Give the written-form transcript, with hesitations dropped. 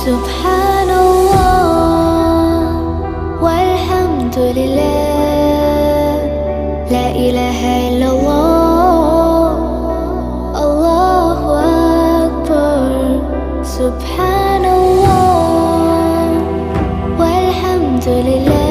سبحان الله والحمد لله، لا إله إلا الله، الله أكبر. سبحان الله والحمد لله.